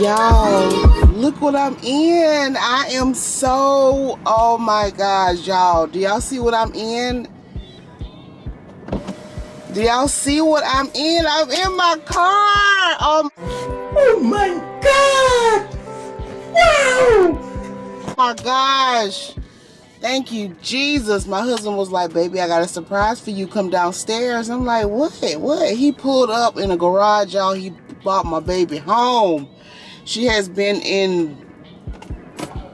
Y'all, look what I'm in. I am so, oh my gosh, y'all. Do y'all see what I'm in? Do y'all see what I'm in? I'm in my car. Oh my God. Wow. Oh my gosh. Thank you, Jesus. My husband was like, baby, I got a surprise for you. Come downstairs. I'm like, what? What? He pulled up in a garage, y'all. He brought my baby home. She has been in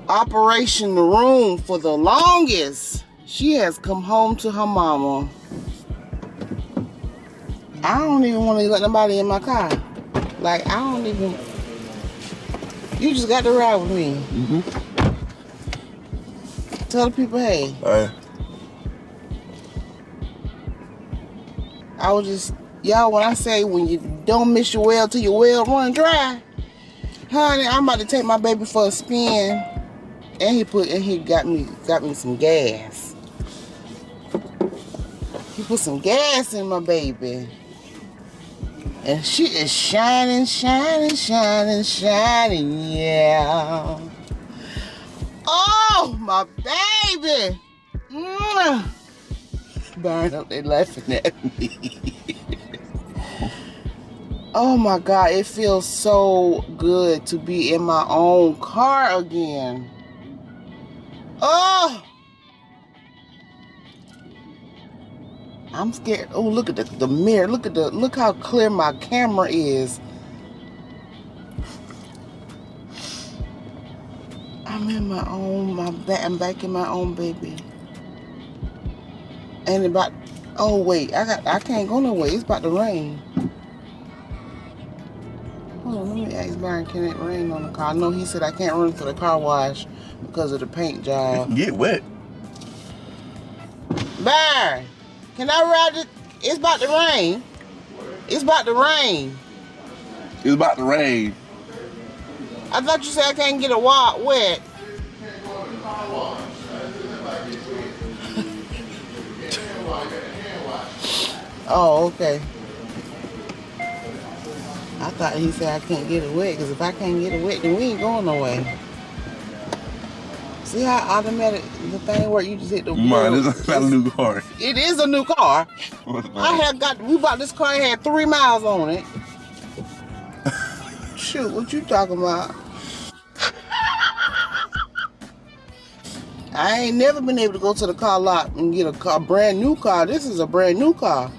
operation room for the longest. She has come home to her mama. I don't even want to let nobody in my car. Like, I don't even. You just got to ride with me. Mm-hmm. Tell the people, hey. Hey. I was just, y'all, when I say when you don't miss your well till your well run dry, honey, I'm about to take my baby for a spin. And he got me some gas. He put some gas in my baby. And she is shining, shining, shining, shining, yeah. Oh, my baby. Burn up, they laughing at me. Oh my God, it feels so good to be in my own car again. Oh, I'm scared. Oh, look at the mirror. Look how clear my camera is. I'm in my own, I'm back in my own baby. And about, oh wait, I can't go no way. It's about to rain. Hold on, let me ask Byron, can it rain on the car? No, he said I can't run for the car wash because of the paint job. It can get wet. Byron, can I ride it? It's about to rain. It's about to rain. It's about to rain. I thought you said I can't get a wet. Oh, okay. I thought he said I can't get it wet, because if I can't get it wet, then we ain't going nowhere. See how automatic the thing works? You just hit the Man, this is not a new car. It is a new car. We bought this car, it had 3 miles on it. Shoot, what you talking about? I ain't never been able to go to the car lot and get a brand new car. This is a brand new car.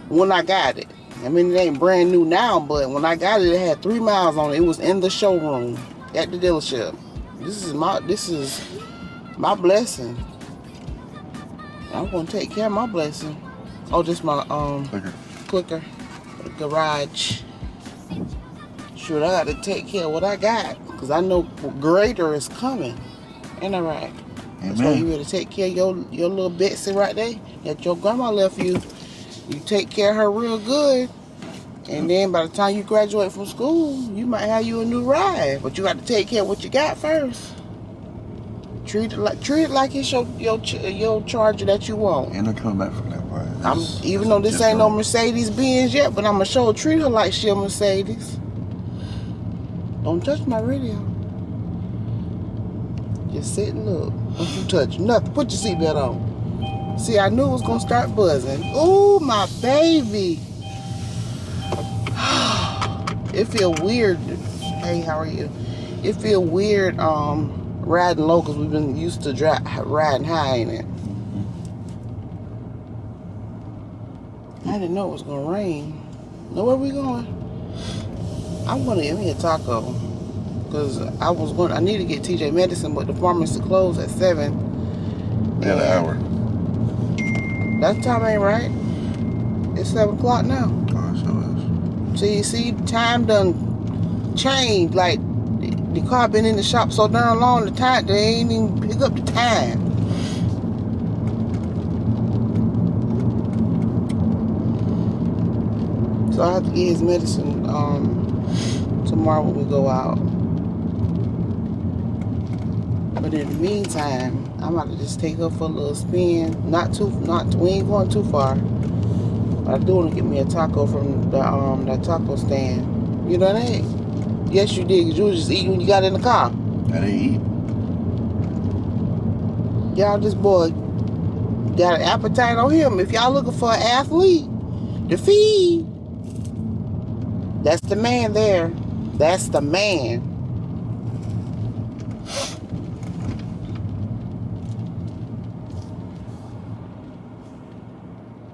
When I got it. I mean, it ain't brand new now, but when I got it, it had 3 miles on it. It was in the showroom at the dealership. This is my blessing. I'm gonna take care of my blessing. Oh, just my clicker for the garage. Shoot, I got to take care of what I got, because I know greater is coming. Ain't that right? Amen. So you better take care of your little Betsy right there that your grandma left you. You take care of her real good, and then by the time you graduate from school, you might have you a new ride. But you got to take care of what you got first. Treat it like it's your Charger that you want. And I'm coming back from that part. Even though this ain't no Mercedes Benz yet, but I'm gonna treat her like she a Mercedes. Don't touch my radio. Just sit and look. Don't you touch nothing. Put your seatbelt on. See, I knew it was gonna start buzzing. Ooh, my baby. It feel weird. Hey, how are you? It feel weird riding low, because we've been used to riding high, ain't it? I didn't know it was gonna rain. Know where we going? I'm gonna get me a taco, because I need to get TJ medicine, but the pharmacy closed at 7. In an hour. That time ain't right. It's 7 o'clock now. Oh, sure is. See, time done changed. Like, the car been in the shop so darn long, the time, they ain't even pick up the time. So I have to get his medicine tomorrow when we go out. But in the meantime, I'm about to just take her for a little spin. We ain't going too far. But I do want to get me a taco from the taco stand. You know that? Yes, you did, because you was just eating when you got in the car. I didn't eat. Y'all, this boy got an appetite on him. If y'all looking for an athlete to feed, that's the man there. That's the man.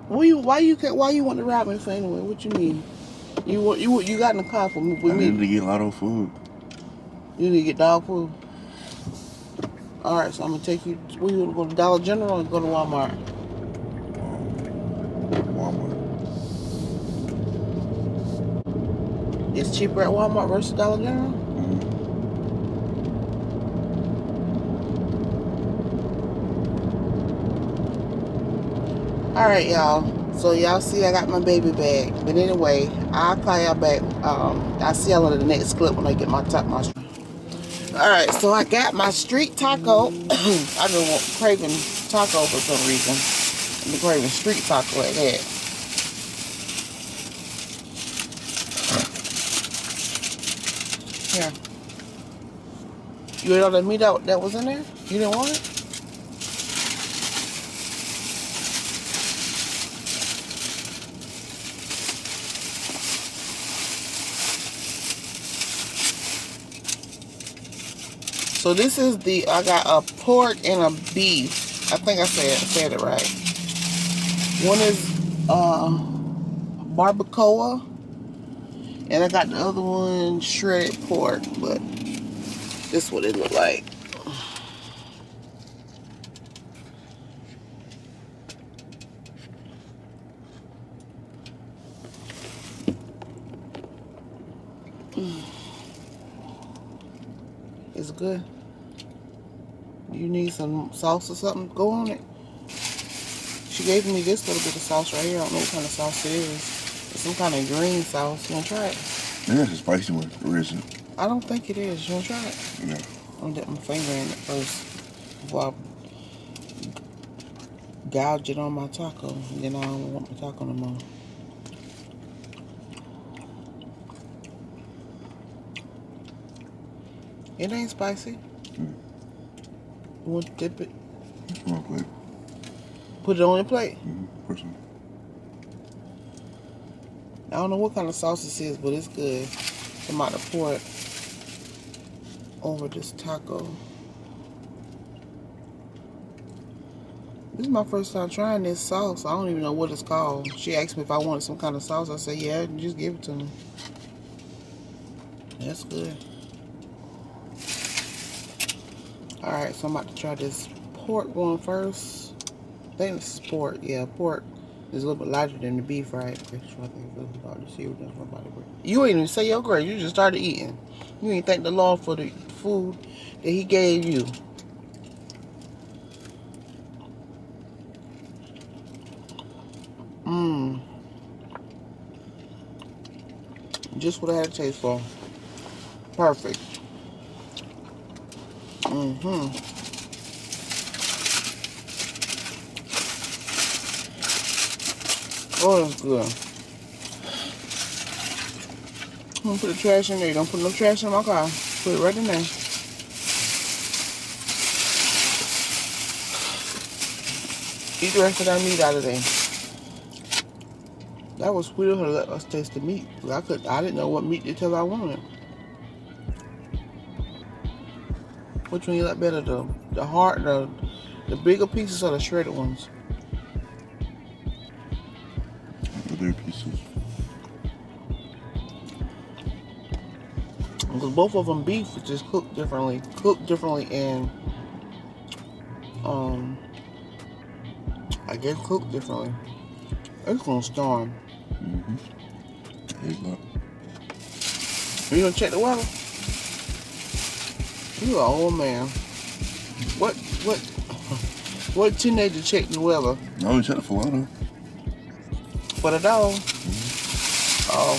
Why you want to rob me for anyway? What you mean? You got in the car with me? I need to get lotto food. You need to get dog food. All right, so I'm gonna take you. Where you want to go to Dollar General or go to Walmart? Walmart. It's cheaper at Walmart versus Dollar General. All right, y'all. So y'all see, I got my baby bag. But anyway, I'll call y'all back. I'll see y'all in the next clip when I get my top. All right, so I got my street taco. I've been craving taco for some reason. I've been craving street taco like that. Here. You ate all the meat that was in there? You didn't want it? So this is I got a pork and a beef. I think I said it right. One is barbacoa, and I got the other one shredded pork, but this is what it look like. It's good. You need some sauce or something? Go on it. She gave me this little bit of sauce right here. I don't know what kind of sauce it is. It's some kind of green sauce. You want to try it? Yeah, it's a spicy one. Or is it? I don't think it is. You want to try it? No. I'm going to dip my finger in it first before I gouge it on my taco. And then I don't want my taco no more. It ain't spicy. You want to dip it? It's on my plate. Put it on your plate. Personally. I don't know what kind of sauce this is, but it's good. I'm about to pour it over this taco. This is my first time trying this sauce. I don't even know what it's called. She asked me if I wanted some kind of sauce. I said, yeah, just give it to me. That's good. Alright, so I'm about to try this pork one first. I think this is pork. Yeah, pork is a little bit lighter than the beef, right? You ain't even say your grace. You just started eating. You ain't thank the Lord for the food that He gave you. Just what I had to taste for. Perfect. Oh, that's good. I'm gonna put the trash in there. Don't put no trash in my car. Put it right in there. Eat the rest of that meat out of there. That was sweet of her to let us taste the meat. I didn't know what meat to tell I wanted. Which one you like better, the heart, the bigger pieces or the shredded ones? The bigger pieces. Because both of them beef is just cooked differently. And I guess cooked differently. It's gonna storm. You gonna check the weather? You an old man. What teenager check the weather? I only check it for water. For the dog? Oh.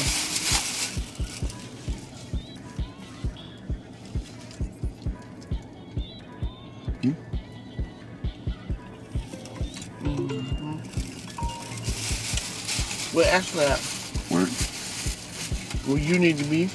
Where Ashley at? Work. Where you need to be?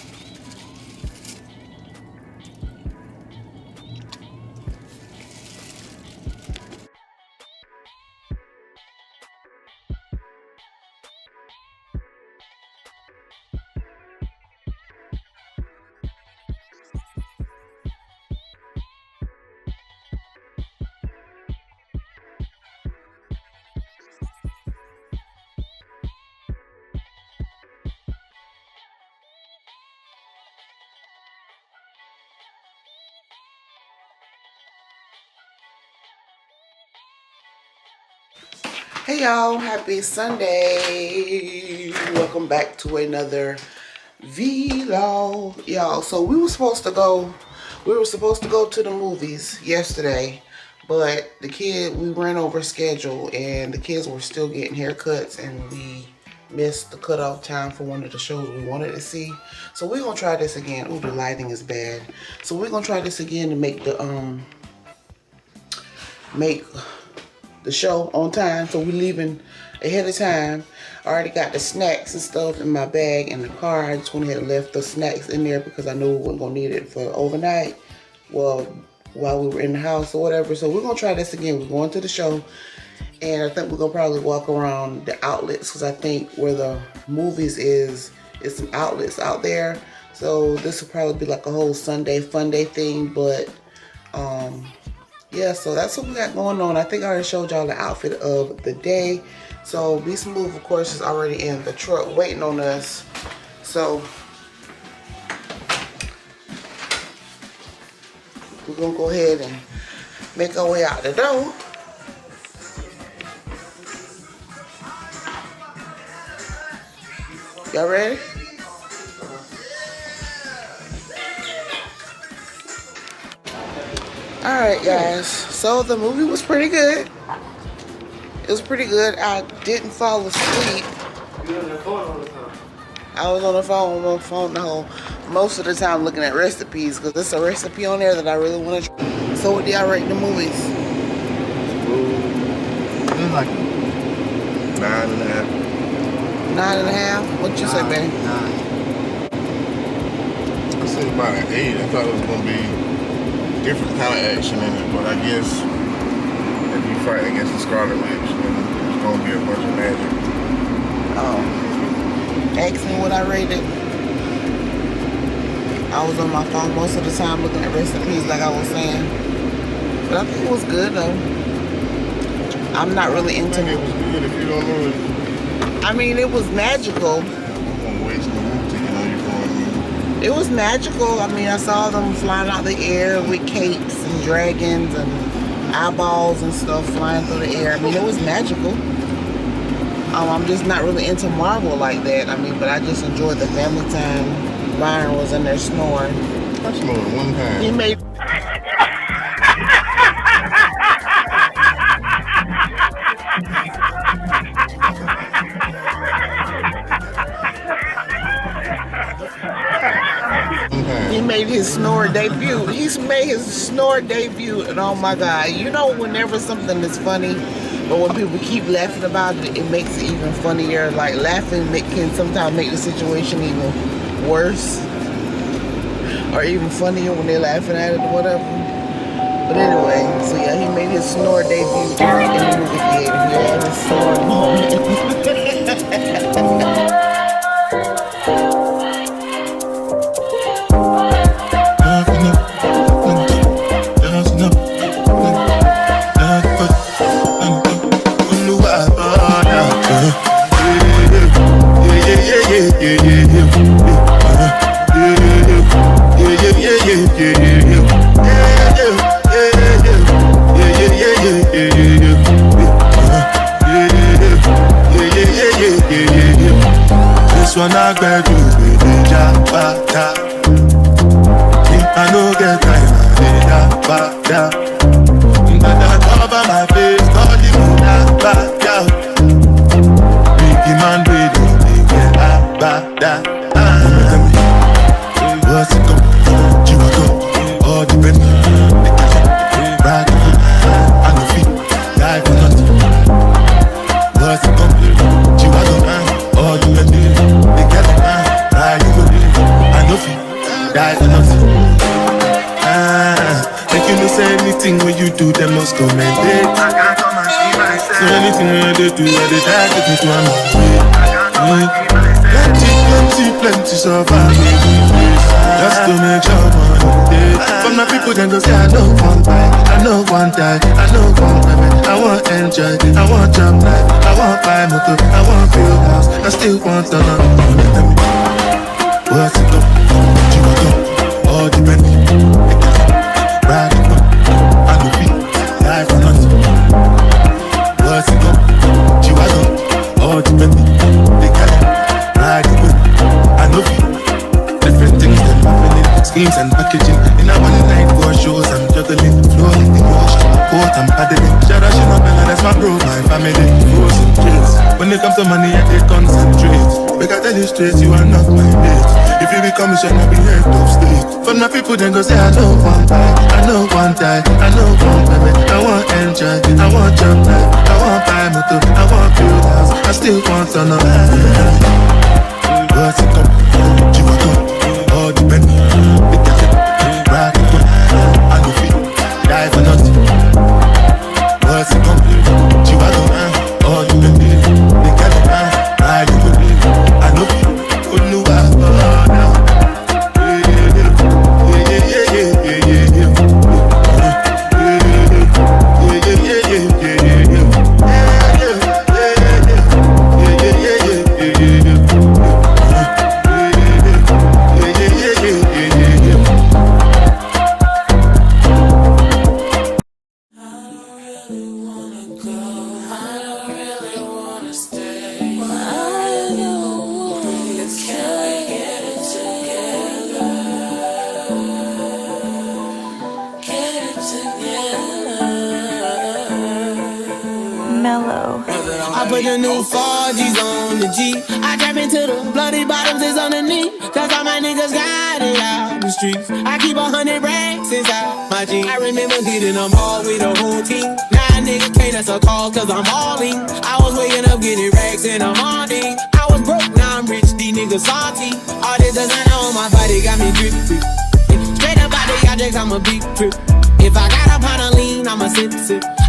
Hey y'all, happy Sunday. Welcome back to another vlog. Y'all, so we were supposed to go to the movies yesterday, but we ran over schedule and the kids were still getting haircuts and we missed the cutoff time for one of the shows we wanted to see. So we're gonna try this again. Oh, the lighting is bad. So we're gonna try this again to make the show on time. So we're leaving ahead of time. I already got the snacks and stuff in my bag in the car. I just went ahead and left the snacks in there because I knew we weren't gonna need it for overnight. Well, while we were in the house or whatever. So we're gonna try this again. We're going to the show, and I think we're gonna probably walk around the outlets because I think where the movies is some outlets out there. So this will probably be like a whole Sunday fun day thing, but yeah, so that's what we got going on. I think I already showed y'all the outfit of the day. So Be Smooth, of course, is already in the truck waiting on us. So we're gonna go ahead and make our way out the door. Y'all ready? Alright guys, so the movie was pretty good. It was pretty good. I didn't fall asleep. You on the phone all the time? I was on the phone the whole most of the time looking at recipes because there's a recipe on there that I really want to try. So what do y'all rate the movies? It's like 9.5. 9.5? What you say, babe? 9. I said about an 8. I thought it was gonna be different kind of action in it, but I guess if you fight against the Scarlet Witch, then it's gonna be a bunch of magic. Ask me what I rated. I was on my phone most of the time looking at recipes like I was saying. But I think it was good though. I'm not really into it. Was good if you don't know it. I mean, it was magical. I'm gonna waste no more ticket on you going. It was magical. I mean, I saw them flying out the air with capes and dragons and eyeballs and stuff flying through the air. I mean, it was magical. I'm just not really into Marvel like that. I mean, but I just enjoyed the family time. Ryan was in there snoring. I snored one time. He made... He made his snore debut. He's made his snore debut, and oh my God. You know, whenever something is funny, but when people keep laughing about it, it makes it even funnier. Like, laughing can sometimes make the situation even worse. Or even funnier when they're laughing at it or whatever. But anyway, so yeah, he made his snore debut in the movie theater. He had his snore moment. This one I beg you, baby, ja-ba-da. I no get time, ja-ba-da. But I cover my face, call you ja-ba-da. Biggie man, we don't get ja-ba-da. What's it go? You a go? All the best. Right, I no fit, die for nothing. What's it go? You a go? All the best. Die for nothing. Make you no say anything when you do, they must commend it. I can't come and see myself. So anything when they do, I they die to get to my way. Plenty surviving. Just to make sure money. From my people, then go say I know one buy, I know one die, I know one women. I want enjoy, I want job life, I want buy motor, I want build house, I still want to know. What's it up? You a go? All the money. Ride it up. I go feet. Die for nothing. What's it up? schemes and packaging. In a one night for shows, I'm juggling. Flow like the ocean, port, I'm paddling. Shout out, she not better, that's my bro, my family. Frozen drinks. When it comes to money, I take concentrate. We got tell you straight, you are not my mate. If you become a shall not be head of state. For my people, then go say, I know one time, I know one time, I know one baby. I want enjoy, I want job life, I want buy motor, I want build house, I still want to know. What's it come? You want to all the penny, we get it, right? I go fit, die for nothing. What's it come? You want to all the penny, we get it, right? I know fit, oh no, I put the new 4Gs on the G. I trap into the bloody bottoms is underneath. Cause all my niggas got it out the streets. I keep 100 racks inside my jeans. I remember hitting them all with the whole team. Now niggas can't answer calls cause I'm balling. I was waking up getting racks in the morning. I was broke, now I'm rich, these niggas salty. All this designer on my body got me drip. Straight up out the objects, I'm a big trip. If I got up on a lean, I'm a sip.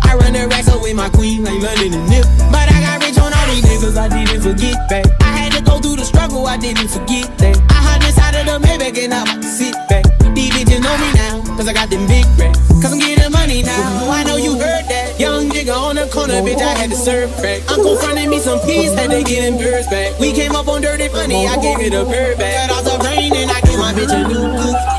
I run the racks up with my queen like London and Nip. But I got rich on all these niggas, I didn't forget that. I had to go through the struggle, I didn't forget that. I hopped inside of the Maybach and I'm sit back. These bitches know me now, cause I got them big racks. Cause I'm getting money now, I know you heard that. Young nigga on the corner, bitch, I had to serve crack. Uncle fronted me some peas, had they getting birds back. We came up on dirty money, I gave it a bird back. Cut off the brain and I gave my bitch a new coupe.